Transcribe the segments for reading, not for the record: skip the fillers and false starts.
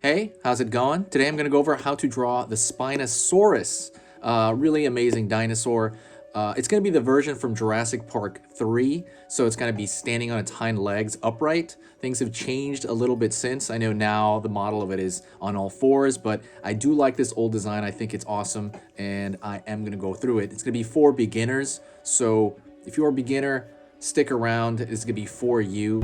Hey, how's it going? Today I'm going to go over how to draw the Spinosaurus. Really amazing dinosaur. It's going to be the version from Jurassic Park 3, so it's going to be standing on its hind legs upright. Things have changed a little bit since. I know now the model of it is on all fours, but I do like this old design. I think it's awesome, and I am going to go through it. It's going to be for beginners, so if you're a beginner, stick around. It's going to be for you.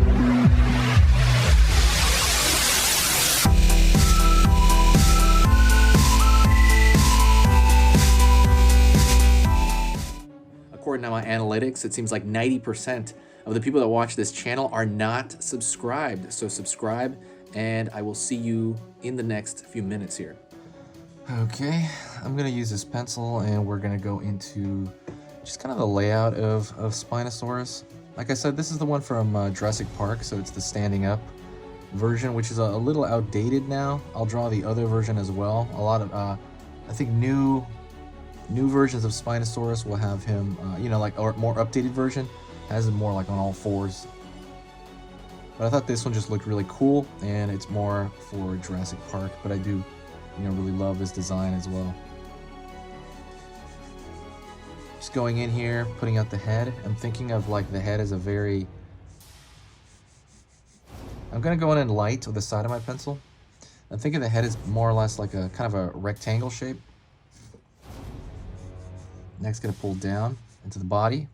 According to my analytics, it seems like 90% of the people that watch this channel are not subscribed. So subscribe, and I will see you in the next few minutes here. Okay, I'm gonna use this pencil, and we're gonna go into just kind of the layout of Spinosaurus. Like I said, this is the one from Jurassic Park, so it's the standing up version, which is a little outdated now. I'll draw the other version as well. A lot of, I think new versions of Spinosaurus will have him, like a more updated version has him more like on all fours. But I thought this one just looked really cool, and it's more for Jurassic Park. But I do, really love this design as well. Just going in here, putting out the head. I'm thinking of like the head as a very. I'm gonna go in light with the side of my pencil. I'm thinking the head is more or less like a kind of a rectangle shape. Next, gonna pull down into the body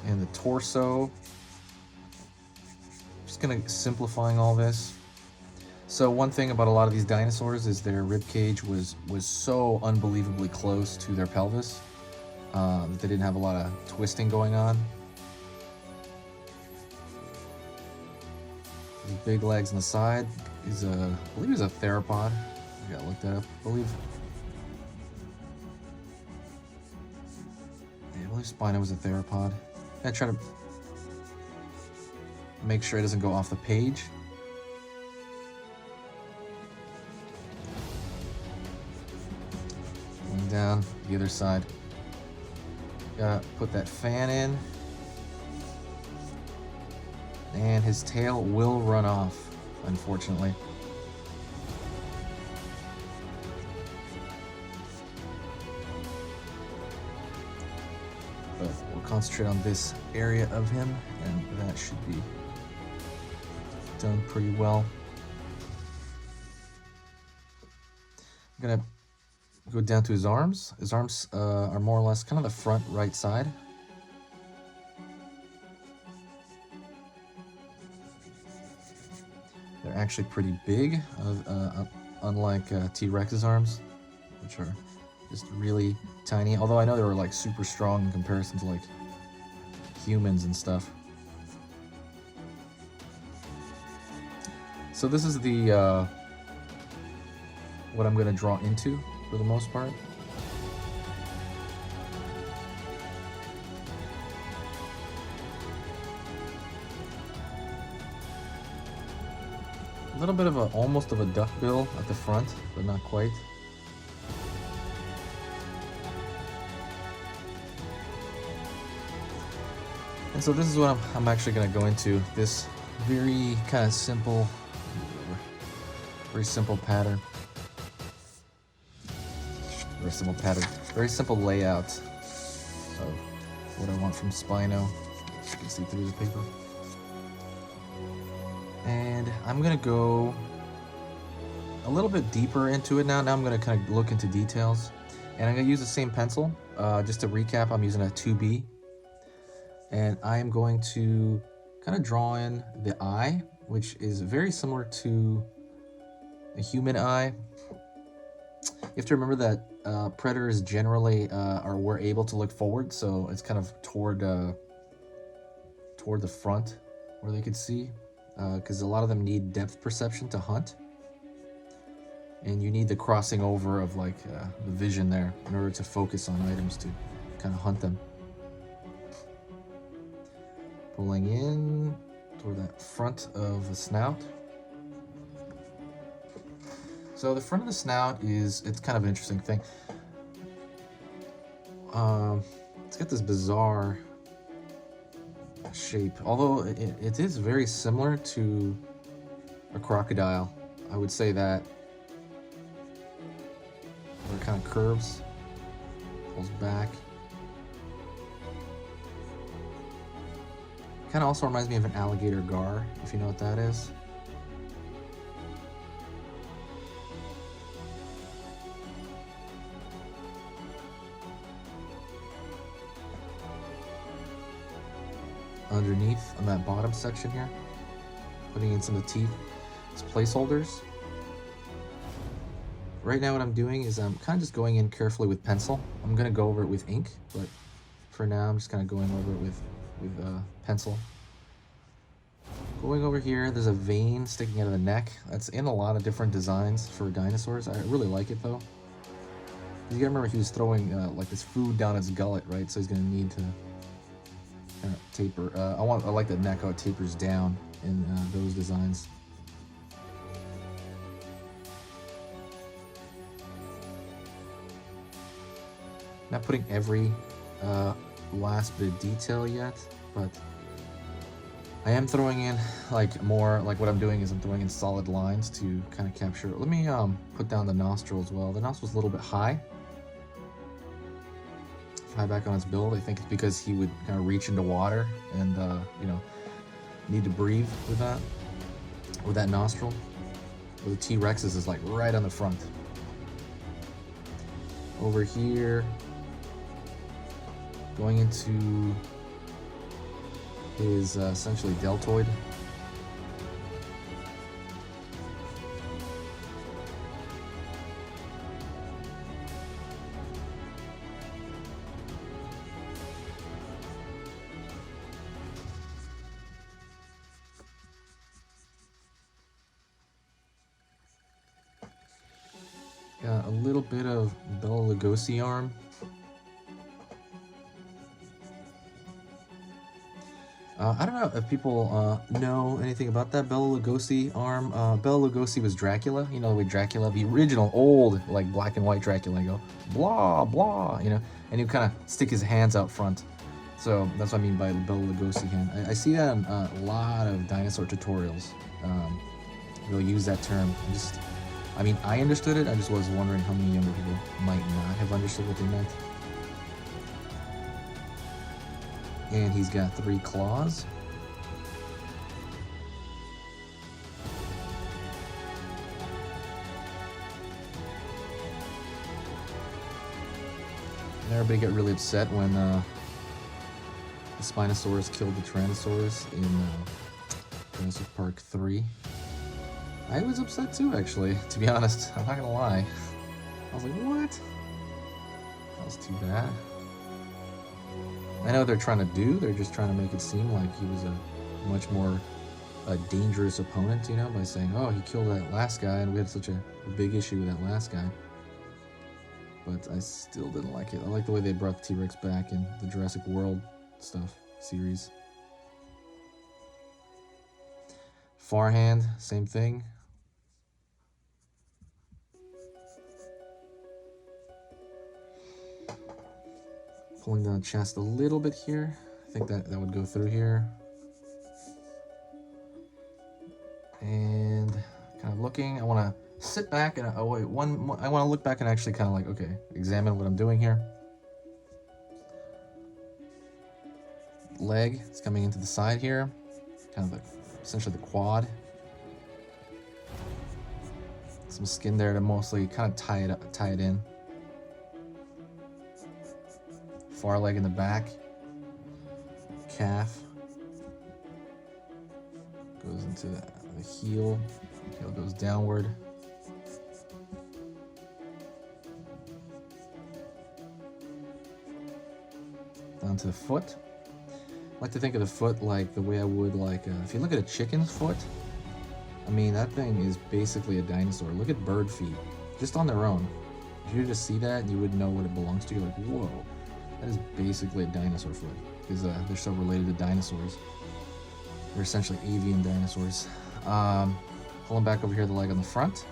and the torso. Just gonna simplifying all this. So one thing about a lot of these dinosaurs is their rib cage was so unbelievably close to their pelvis that they didn't have a lot of twisting going on. The big legs on the side is I believe it's a theropod. I gotta look that up. I believe Spino was a theropod. I try to make sure it doesn't go off the page. Going down the other side. Gotta put that fan in. And his tail will run off, unfortunately. But we'll concentrate on this area of him, and that should be done pretty well. I'm gonna go down to his arms. His arms are more or less kind of the front right side. They're actually pretty big, unlike T-Rex's arms, which are just really tiny. Although I know they were like super strong in comparison to like humans and stuff. So this is the what I'm gonna draw into for the most part. A little bit of almost of a duck bill at the front, but not quite. And so this is what I'm actually going to go into. This very kind of simple, very simple pattern. Very simple layout of what I want from Spino. You can see through the paper. And I'm going to go a little bit deeper into it now. Now I'm going to kind of look into details. And I'm going to use the same pencil. Just to recap, I'm using a 2B. And I am going to kind of draw in the eye, which is very similar to a human eye. You have to remember that predators generally were able to look forward, so it's kind of toward the front where they could see, because a lot of them need depth perception to hunt, and you need the crossing over of like the vision there in order to focus on items to kind of hunt them. Pulling in toward that front of the snout. So the front of the snout it's kind of an interesting thing. It's got this bizarre shape. Although it is very similar to a crocodile. I would say that. Where it kind of curves, pulls back. Kind of also reminds me of an alligator gar, if you know what that is. Underneath on that bottom section here, putting in some of the teeth as placeholders. Right now what I'm doing is I'm kind of just going in carefully with pencil. I'm going to go over it with ink, but for now I'm just kind of going over it with pencil. Going over here, there's a vein sticking out of the neck. That's in a lot of different designs for dinosaurs. I really like it though. You gotta remember he was throwing like this food down his gullet, right? So he's gonna need to kind of taper. I like the neck how it tapers down in those designs. Not putting every last bit of detail yet, but I am throwing in like more, like what I'm doing is I'm throwing in solid lines to kind of capture. Let me put down the nostril as well. The nostril's a little bit high back on its build. I think it's because he would kind of reach into water and you know, need to breathe with that nostril. Where the T-Rex's is like right on the front. Over here, going into his essentially deltoid. Got a little bit of Bela Lugosi arm. I don't know if people know anything about that Bela Lugosi arm. Bela Lugosi was Dracula, you know the way Dracula, the original old like black and white Dracula, go blah blah, you know, and he would kind of stick his hands out front. So that's what I mean by Bela Lugosi hand. I see that in a lot of dinosaur tutorials. They'll use that term. I mean, I understood it. I just was wondering how many younger people might not have understood what they meant. And he's got 3 claws. And everybody got really upset when the Spinosaurus killed the Tyrannosaurus in Jurassic Park III. I was upset too, actually, to be honest. I'm not gonna lie. I was like, what? That was too bad. I know what they're trying to do. They're just trying to make it seem like he was a much more dangerous opponent, you know, by saying, oh, he killed that last guy and we had such a big issue with that last guy. But I still didn't like it. I like the way they brought the T-Rex back in the Jurassic World stuff series. Far hand, same thing. Pulling down the chest a little bit here. I think that would go through here. And kind of looking, I want to sit back and I want to look back and actually kind of like, okay, examine what I'm doing here. Leg is coming into the side here, kind of essentially the quad. Some skin there to mostly kind of tie it in. Far leg in the back. Calf goes into the heel. Heel goes downward. Down to the foot. I like to think of the foot like the way I would like if you look at a chicken's foot. I mean, that thing is basically a dinosaur. Look at bird feet, just on their own. If you just see that, you would know what it belongs to. You're like, whoa, that is basically a dinosaur foot, because they're so related to dinosaurs. They're essentially avian dinosaurs. Pulling back over here, the leg on the front.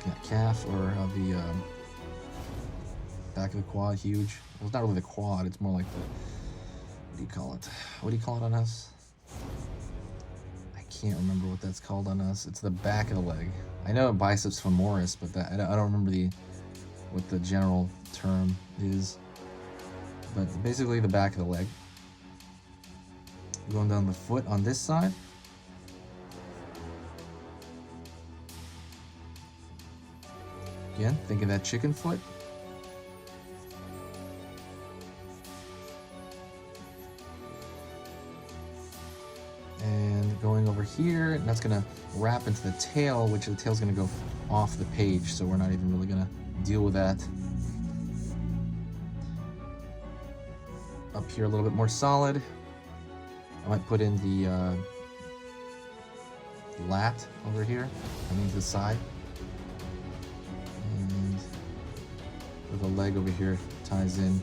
That calf, or the Back of the quad, huge. Well, it's not really the quad, it's more like the, what do you call it? What do you call it on us? I can't remember what that's called on us. It's the back of the leg. I know biceps femoris, but that, I don't remember what the general term is. But basically the back of the leg. Going down the foot on this side. Again, think of that chicken foot. And going over here, and that's gonna wrap into the tail, which the tail's gonna go off the page, so we're not even really gonna deal with that. Up here a little bit more solid. I might put in the lat over here, coming to the side. And with the leg over here ties in.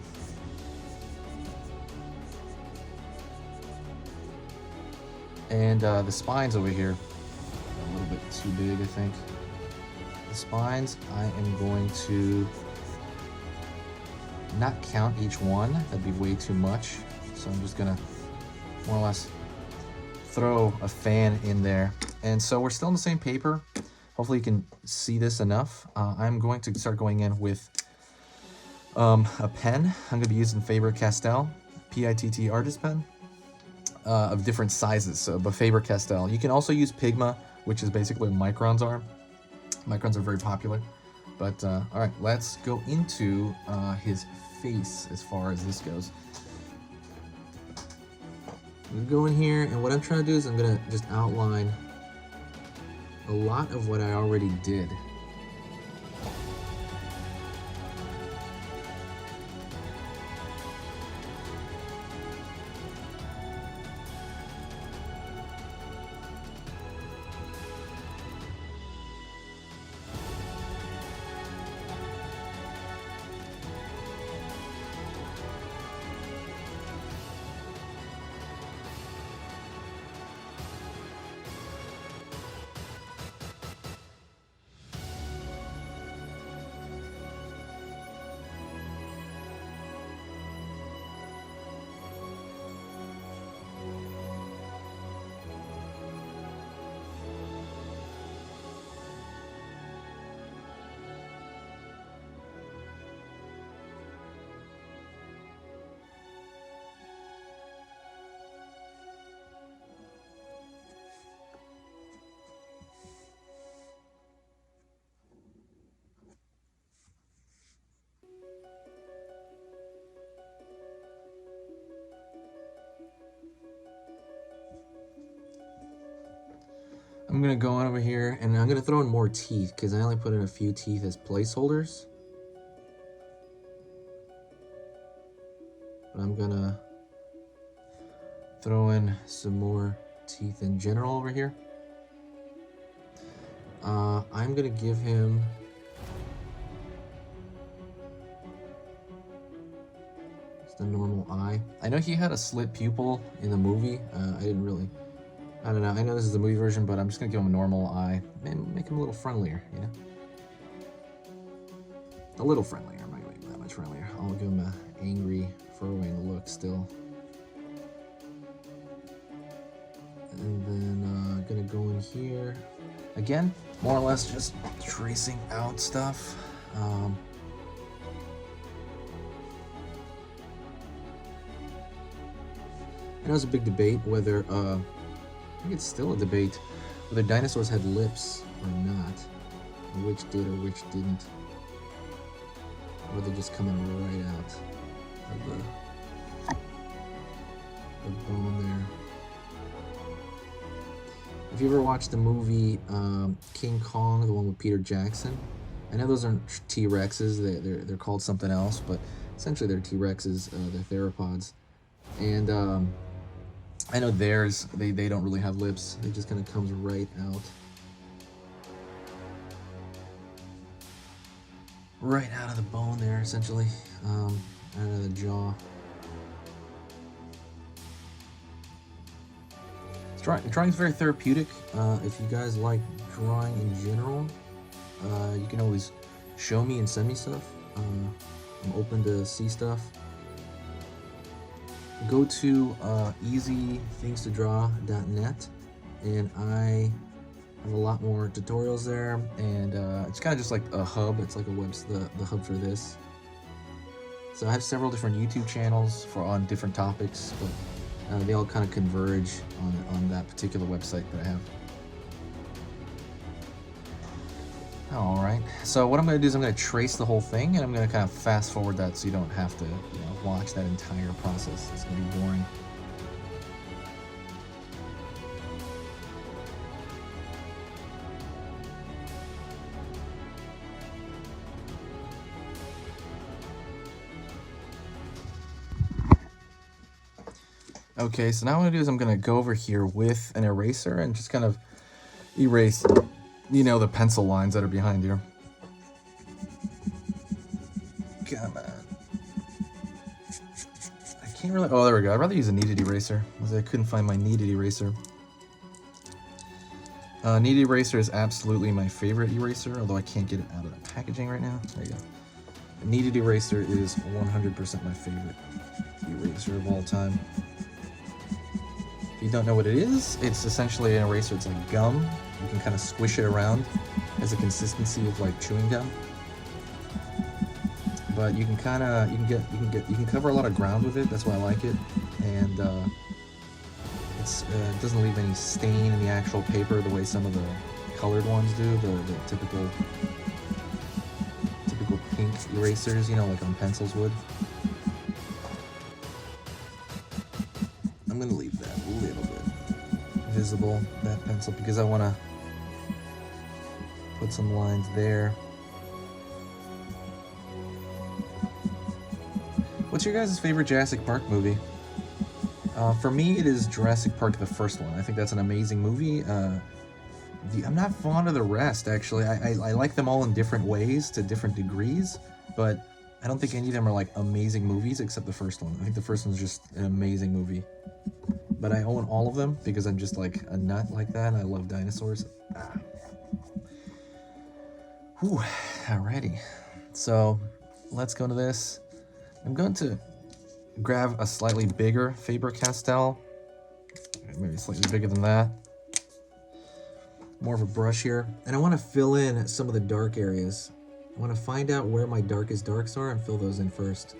And the spines over here, a little bit too big, I think. The spines, I am going to not count each one. That'd be way too much. So I'm just gonna more or less throw a fan in there. And so we're still on the same paper. Hopefully you can see this enough. I'm going to start going in with a pen. I'm gonna be using Faber-Castell, P-I-T-T artist pen. Of different sizes, so but Faber-Castell. You can also use Pigma, which is basically what microns are. Microns are very popular. But all right, let's go into his face as far as this goes. I'm gonna go in here, and what I'm trying to do is I'm gonna just outline a lot of what I already did. I'm gonna go on over here and I'm gonna throw in more teeth because I only put in a few teeth as placeholders. But I'm gonna throw in some more teeth in general over here. I'm gonna give him just a normal eye. I know he had a slit pupil in the movie. I don't know. I know this is the movie version, but I'm just gonna give him a normal eye. Make him a little friendlier, you know? A little friendlier, not that much friendlier. I'll give him an angry, throwing look still. And then gonna go in here. Again, more or less just tracing out stuff. I know it's a big debate whether I think it's still a debate whether dinosaurs had lips or not, or which did or which didn't, or they're just coming right out of the bone there. If you ever watched the movie King Kong, the one with Peter Jackson, I know those aren't T-Rexes, they're called something else, but essentially they're T-Rexes, they're theropods. And I know theirs, they don't really have lips. It just kind of comes right out. Right out of the bone there, essentially. Out of the jaw. Drawing is very therapeutic. If you guys like drawing in general, you can always show me and send me stuff. I'm open to see stuff. Go to easythingstodraw.net, and I have a lot more tutorials there, and it's kind of just like a hub. It's like the hub for this. So I have several different YouTube channels on different topics, but they all kind of converge on that particular website that I have. All right, so what I'm going to do is I'm going to trace the whole thing, and I'm going to kind of fast forward that so you don't have to watch that entire process. It's going to be boring. Okay, so now what I'm going to do is I'm going to go over here with an eraser and just kind of erase, the pencil lines that are behind you. Come on. I can't really... Oh, there we go. I'd rather use a kneaded eraser, because I couldn't find my kneaded eraser. Kneaded eraser is absolutely my favorite eraser, although I can't get it out of the packaging right now. There you go. A kneaded eraser is 100% my favorite eraser of all time. If you don't know what it is, it's essentially an eraser. It's like gum. You can kind of squish it around. It has a consistency of like chewing gum. But you can you can cover a lot of ground with it. That's why I like it. And it doesn't leave any stain in the actual paper the way some of the colored ones do. The typical pink erasers, like on pencils would. I'm gonna leave that a little bit visible, that pencil, because I want to put some lines there. What's your guys' favorite Jurassic Park movie? For me, it is Jurassic Park, the first one. I think that's an amazing movie. I'm not fond of the rest, actually. I like them all in different ways, to different degrees, but I don't think any of them are like amazing movies except the first one. I think the first one's just an amazing movie. But I own all of them because I'm just like a nut like that. I love dinosaurs. Whew, alrighty. So let's go to this. I'm going to grab a slightly bigger Faber-Castell. Maybe slightly bigger than that. More of a brush here. And I want to fill in some of the dark areas. I want to find out where my darkest darks are and fill those in first.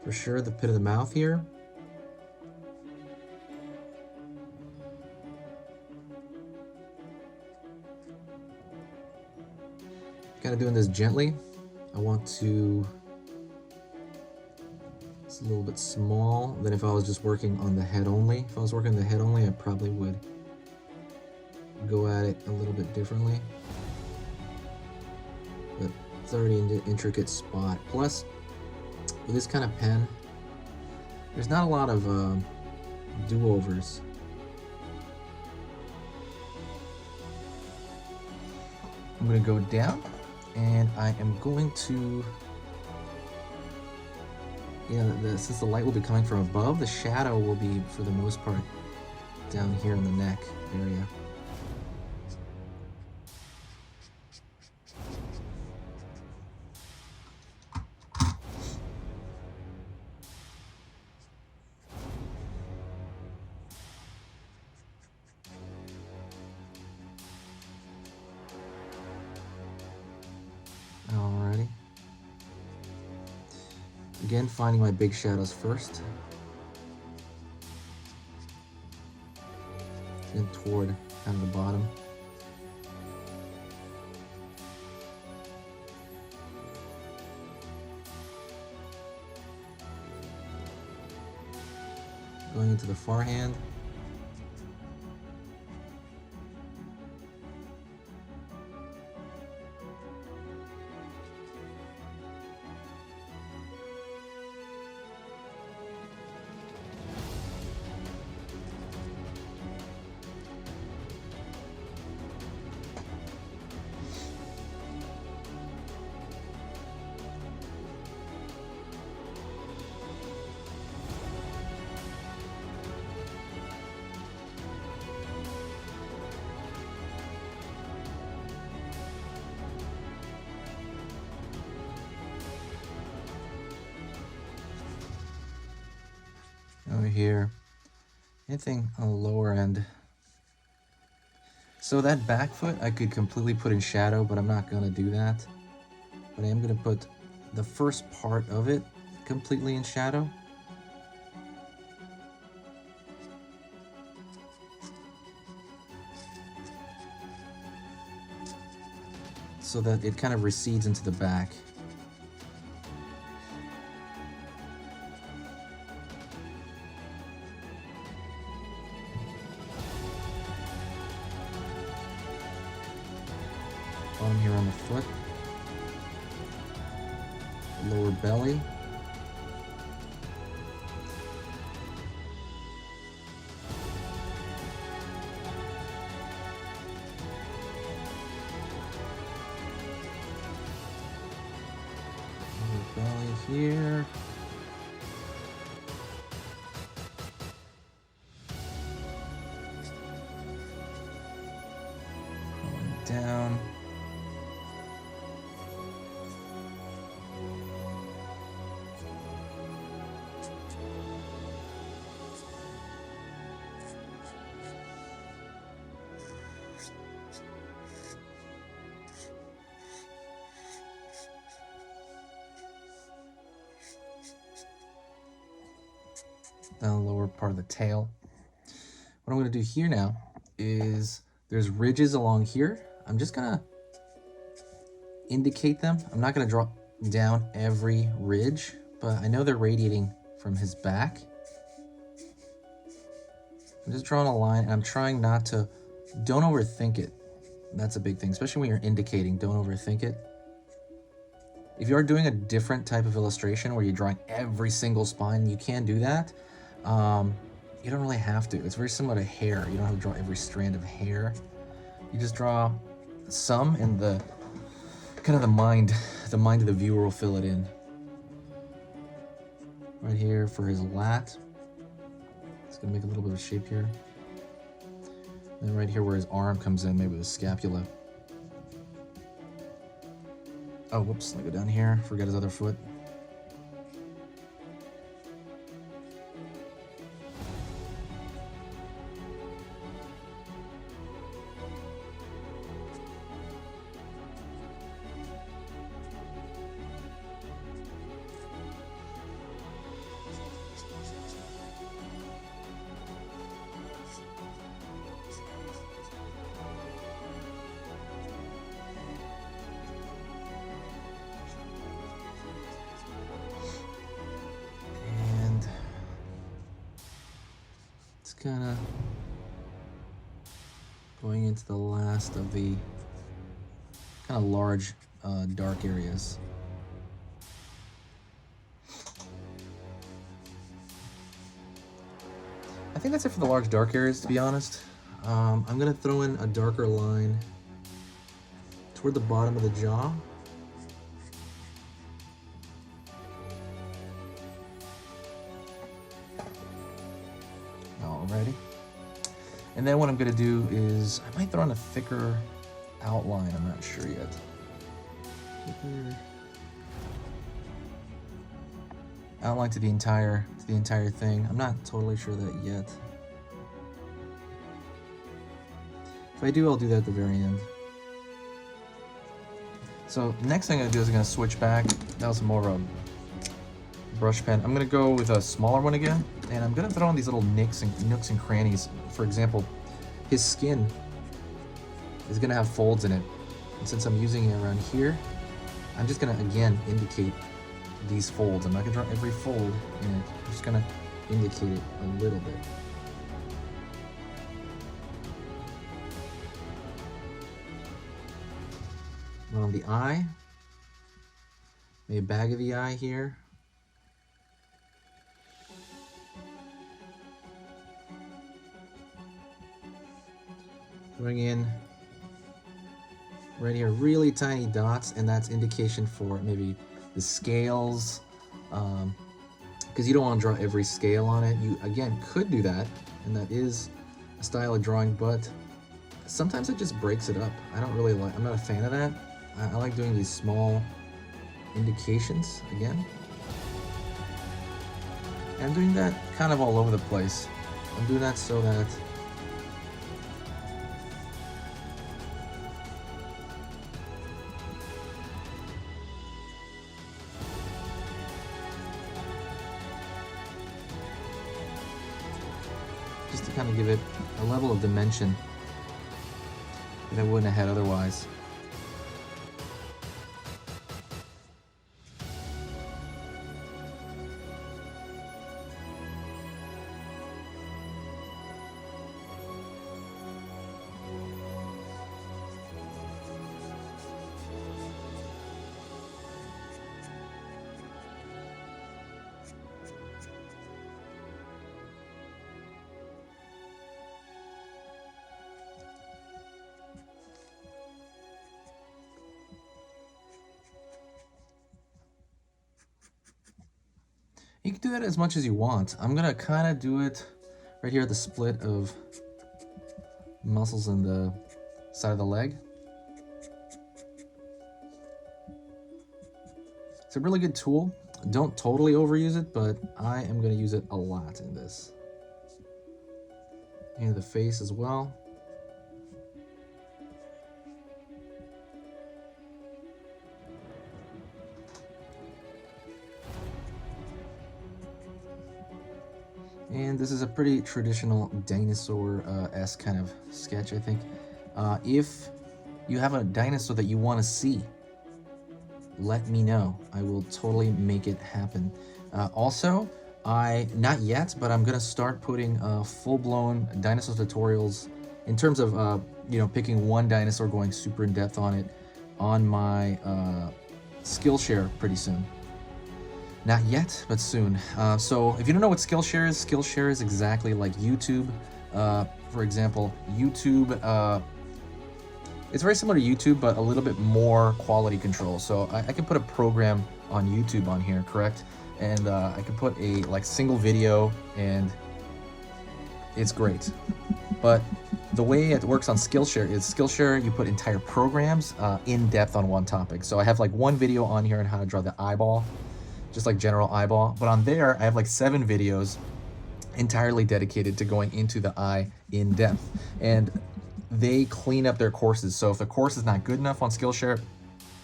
For sure, the pit of the mouth here. Kind of doing this gently. I want to... It's a little bit small than if I was just working on the head only. If I was working on the head only, I probably would go at it a little bit differently. But it's already in the intricate spot. Plus, with this kind of pen, there's not a lot of do-overs. I'm going to go down, and I am going to, since the light will be coming from above, the shadow will be, for the most part, down here in the neck area. Alrighty. Again, finding my big shadows first. Then toward kind of the bottom. Going into the far hand. here, anything on the lower end. So that back foot I could completely put in shadow, but I'm not gonna do that. But I am gonna put the first part of it completely in shadow. So that it kind of recedes into the back. Bottom here on the foot. Lower belly. Belly here. Going down. Down the lower part of the tail. What I'm going to do here now is there's ridges along here. I'm just going to indicate them. I'm not going to draw down every ridge, but I know they're radiating from his back. I'm just drawing a line, and I'm trying not to, don't overthink it. That's a big thing, especially when you're indicating, don't overthink it. If you are doing a different type of illustration where you're drawing every single spine, you can do that. You don't really have to. It's very similar to hair. You don't have to draw every strand of hair. You just draw some, and the kind of the mind of the viewer will fill it in. Right here for his lat. It's gonna make a little bit of shape here. And right here where his arm comes in, maybe the scapula. Oh, whoops, let me go down here. Forget his other foot. Kind of going into the last of the kind of large dark areas. I think that's it for the large dark areas, to be honest. I'm gonna throw in a darker line toward the bottom of the jaw. Alrighty. And then what I'm gonna do is I might throw in a thicker outline. I'm not sure yet. Thicker outline to the entire thing. I'm not totally sure that yet. If I do, I'll do that at the very end. So next thing I'm gonna do is I'm gonna switch back. That was more of a brush pen. I'm gonna go with a smaller one again, and I'm gonna throw in these little nooks and crannies. For example, his skin is gonna have folds in it, and since I'm using it around here, I'm just gonna again indicate these folds. I'm not gonna draw every fold in it. I'm just gonna indicate it a little bit. Around the eye, maybe a bag of the eye here. Bring in right here really tiny dots, and that's indication for maybe the scales, because you don't want to draw every scale on it. You again could do that, and that is a style of drawing, but sometimes it just breaks it up. I don't really like, I'm not a fan of that. I like doing these small indications again. I'm doing that kind of all over the place. I'm doing that so that just to kind of give it a level of dimension that I wouldn't have had otherwise. You can do that as much as you want. I'm gonna kind of do it right here at the split of muscles in the side of the leg. It's a really good tool. Don't totally overuse it, but I am gonna use it a lot in this. And the face as well. And this is a pretty traditional dinosaur-esque kind of sketch, I think. If you have a dinosaur that you want to see, let me know. I will totally make it happen. Also, not yet, but I'm gonna start putting full-blown dinosaur tutorials in terms of picking one dinosaur, going super in depth on it, on my Skillshare pretty soon. Not yet, but soon. So if you don't know what Skillshare is exactly like YouTube. For example, YouTube, it's very similar to YouTube, but a little bit more quality control. So I can put a program on YouTube on here, correct? And I can put a single video, and it's great. But the way it works on Skillshare is Skillshare, you put entire programs in depth on one topic. So I have one video on here on how to draw the eyeball, just like general eyeball. But on there, I have 7 videos entirely dedicated to going into the eye in depth. And they clean up their courses. So if the course is not good enough on Skillshare,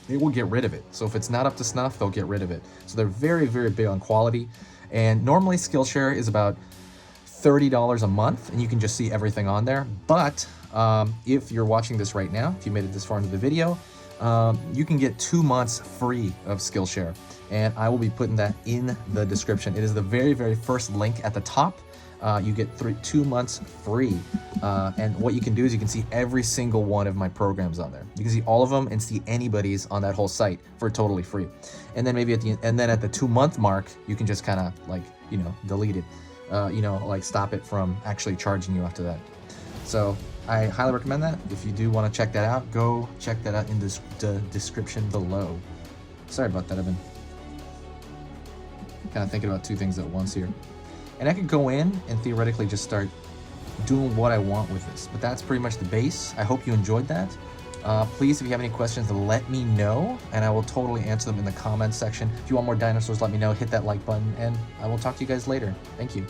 they will get rid of it. So if it's not up to snuff, they'll get rid of it. So they're very, very big on quality. And normally Skillshare is about $30 a month, and you can just see everything on there. But if you're watching this right now, if you made it this far into the video, you can get 2 months free of Skillshare. And I will be putting that in the description. It is the very, very first link at the top. You get 2 months free. And what you can do is you can see every single one of my programs on there. You can see all of them and see anybody's on that whole site for totally free. And then maybe at the 2-month mark, you can just kind of delete it. Stop it from actually charging you after that. So I highly recommend that. If you do want to check that out, go check that out in the description below. Sorry about that. I've been kind of thinking about 2 things at once here. And I could go in and theoretically just start doing what I want with this. But that's pretty much the base. I hope you enjoyed that. Please, if you have any questions, let me know, and I will totally answer them in the comments section. If you want more dinosaurs, let me know. Hit that like button, and I will talk to you guys later. Thank you.